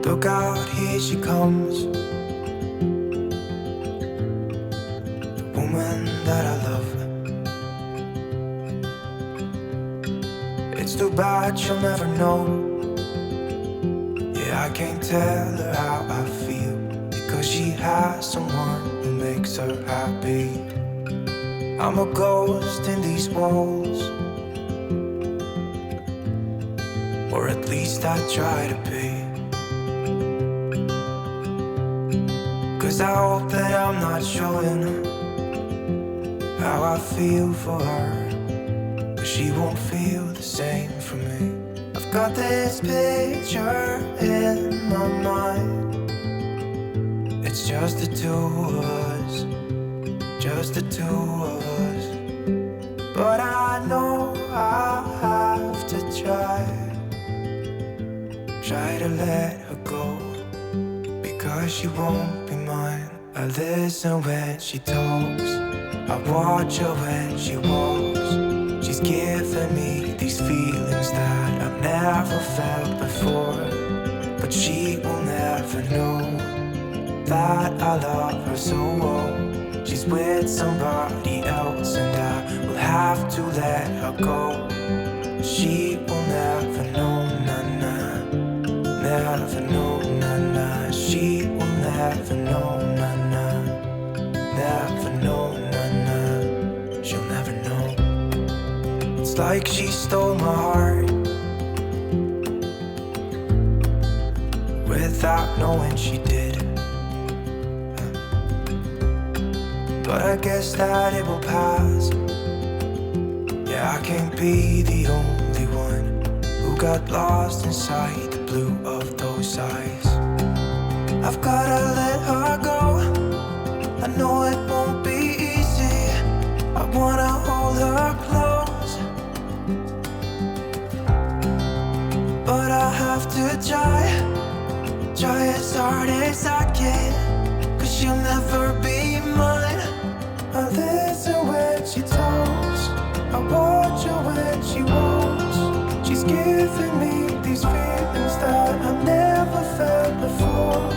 Look out, here she comes, the woman that I love. It's too bad she'll never know. Yeah, I can't tell her how I feel, because she has someone who makes her happy. I'm a ghost in these walls, or at least I try to be. 'Cause I hope that I'm not showing how I feel for her, but she won't feel the same for me. I've got this picture in my mind. It's just the two of us, just the two of us. But I know I'll have to try to let her go, because she won't be mine. I listen when she talks, I watch her when she walks. She's giving me these feelings that I've never felt before, but she will never know that I love her so well. She's with somebody else and I will have to let her go. She will never know, nah-nah, never know, nah-nah. She will never know, nah-nah, never know, nah-nah. She'll never know. It's like she stole my heart without knowing she did. But I guess that it will pass. Yeah, I can't be the only one who got lost inside the blue of those eyes. I've gotta let her go, I know it won't be easy. I wanna hold her close, but I have to try as hard as I can, 'cause she'll never be mine. I listen when she talks, I watch her when she walks. She's giving me these feelings that I've never felt before.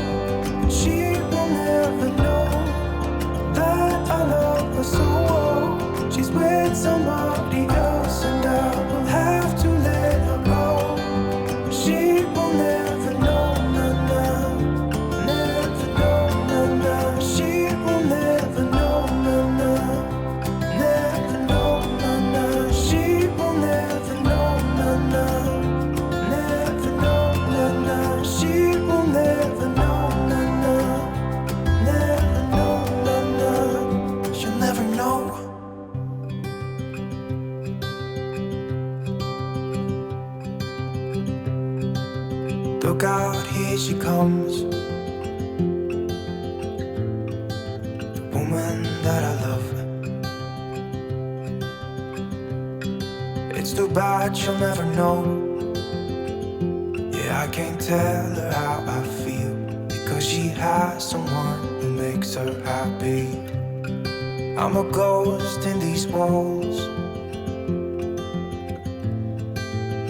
She will never know that I love her so well. She's with somebody else and I will have to let her go. She will never know, nah-nah, never know, nah-nah. She will never know, nah-nah, never know, nah-nah. She will never know, nah-nah, never know, nah-nah. She will never know, nah-nah, never know, nah-nah. She'll never know. Look out, here she comes, the woman that I love. It's too bad she'll never know. Yeah, I can't tell her how I feel, because she has someone who makes her happy. I'm a ghost in these walls,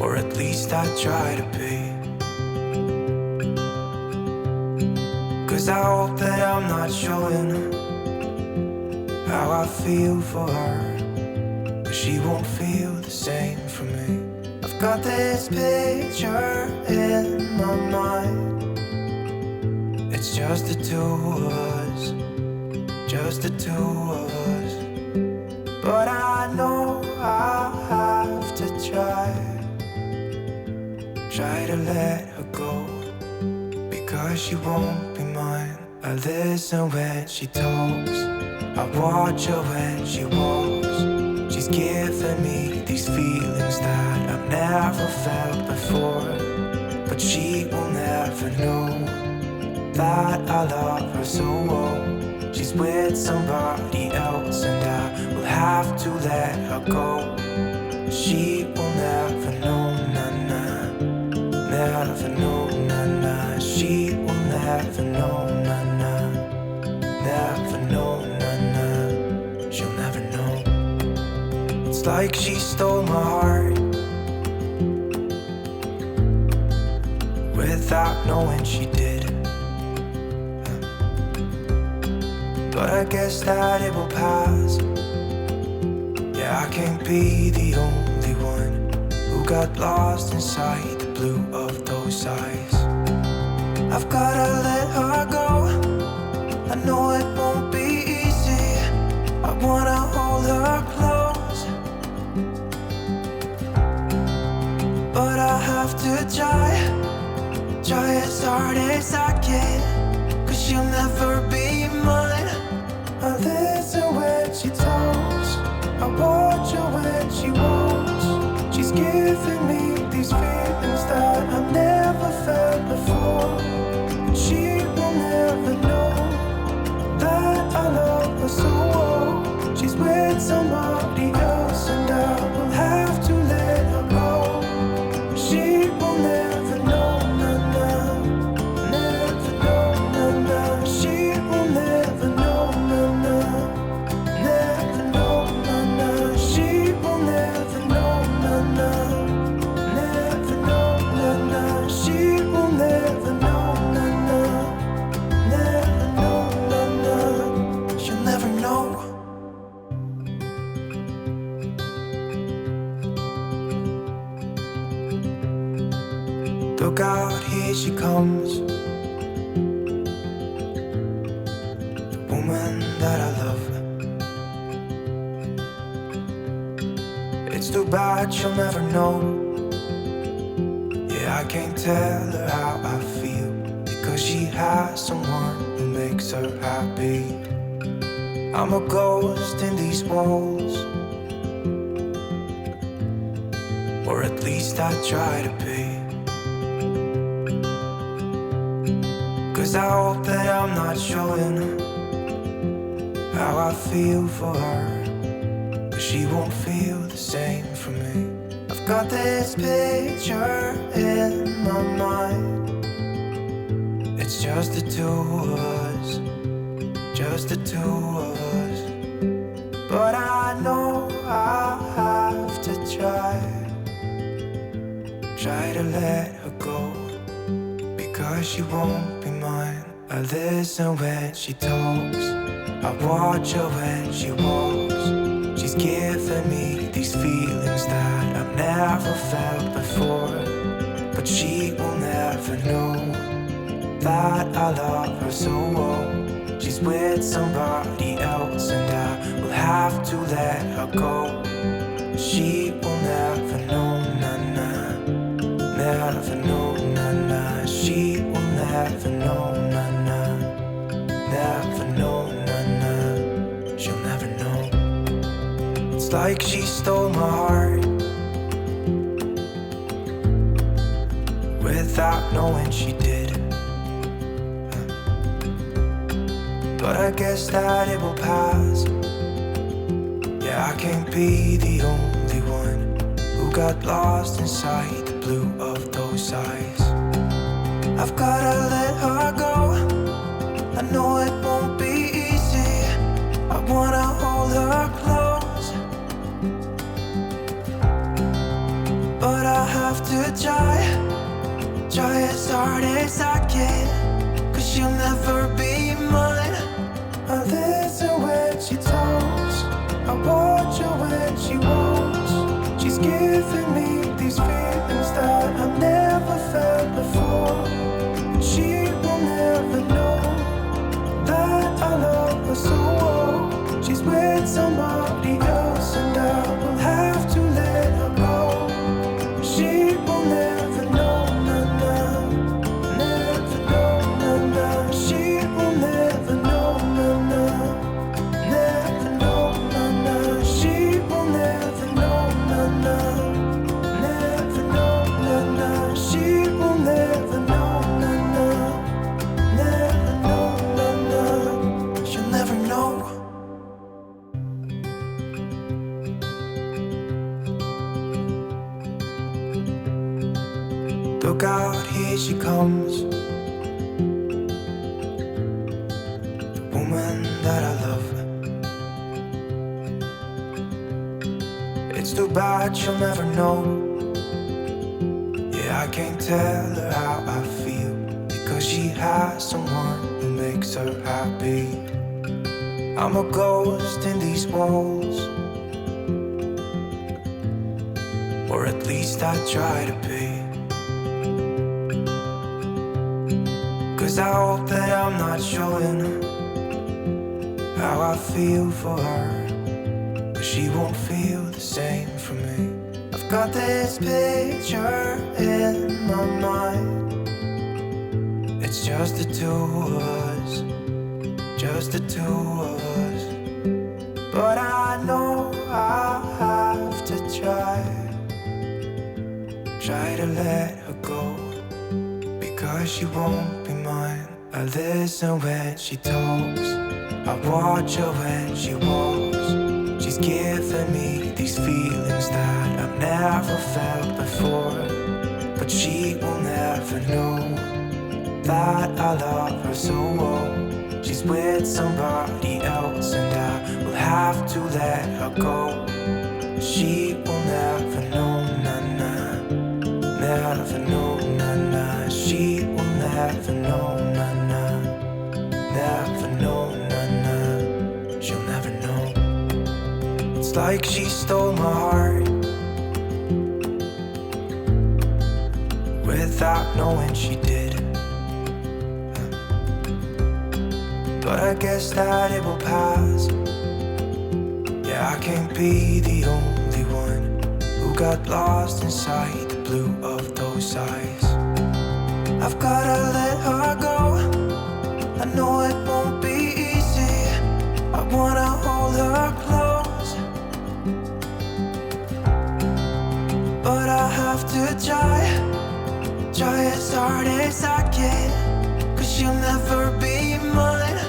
or at least I try to be. 'Cause I hope that I'm not showing how I feel for her, but she won't feel the same for me. I've got this picture in my mind. It's just the two of us, just the two of us. But I know I'll have to try to let her go, because she won't be mine. I listen when she talks, I watch her when she walks. She's giving me these feelings that I've never felt before, but she will never know that I love her so well. She's with somebody else and I will have to let her go. She will never know, nah-nah, never know, nah-nah. She will never know, nah-nah, never know, nah-nah. She'll never know. It's like she stole my heart without knowing she did. But I guess that it will pass. Yeah, I can't be the only one who got lost inside the blue of those eyes. I've gotta let her go. I know it won't be easy. I wanna hold her close, but I have to try as hard as I can, 'cause she'll never be mine. I listen when she talks, I watch her when she walks. She's giving me these feelings that I've never felt before. She will never know that I love her so well. She's with somebody else and I will have to let her go. She will never know, nah, never know, nah. She will never know, nah, never know, nah. She will never know, nah, never know, nah. She will never know, nah, never know, nah. She'll never know. Look out, here she comes, the woman that I love. It's too bad she'll never know. Yeah, I can't tell her how I feel, because she has someone who makes her happy. I'm a ghost in these walls, or at least I try to be. 'Cause I hope that I'm not showing how I feel for her, but she won't feel the same for me. I've got this picture in my mind. It's just the two of us, just the two of us. But I know I have to try to let her go, because she won't be mine. I listen when she talks, I watch her when she walks. She's giving me these feelings that I've never felt before. But she will never know that I love her so well. She's with somebody else and I will have to let her go. She will never know, nah, nah, never know, nah, nah. She will never know, nah, nah, never know, nah, nah. She'll never know. It's like she stole my heart without knowing she did. But I guess that it will pass. Yeah, I can't be the only one who got lost inside the blue of those eyes. I've gotta let her go. I know it won't be easy. I wanna hold her close, but I have to try as hard as I can, 'cause she'll never be mine. I listen when she talks, I watch her when she walks. She's giving me these feelings that I've never felt before. She will never know that I love her so well. She's with somebody else and I will have to let her go. She will never know, nah, nah, never know, nah, nah. She will never know, nah, nah, never know, nah, nah. She will never know, nah, nah, never know, nah, nah. She will never know, nah, nah, never know, nah, nah. She'll never know. Look out, here she comes, the woman that I love. It's too bad she'll never know. Yeah, Yeah, I can't tell her how I feel, because she has someone who makes her happy. I'm a ghost in these walls, or at least I try to be. 'Cause I hope that I'm not showing how I feel for her, but she won't feel the same for me. I've got this picture in my mind. It's just the two of us, just the two of us. But I know I have to try to let her go, because she won't be mine. I listen when she talks, I watch her when she walks. She's giving me these feelings that I've never felt before, but she will never know that I love her so well. She's with somebody else and I will have to let her go. She will never know, na-na, never know, na-na. She will never know, na-na, never know, na-na. She'll never know. It's like she stole my heart without knowing she did. But I guess that it will pass. Yeah, I can't be the only one who got lost inside the blue of those eyes. I've gotta let her go, I know it won't be easy. I wanna hold her close, but I have to try as hard as I can, 'cause she'll never be mine.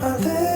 I live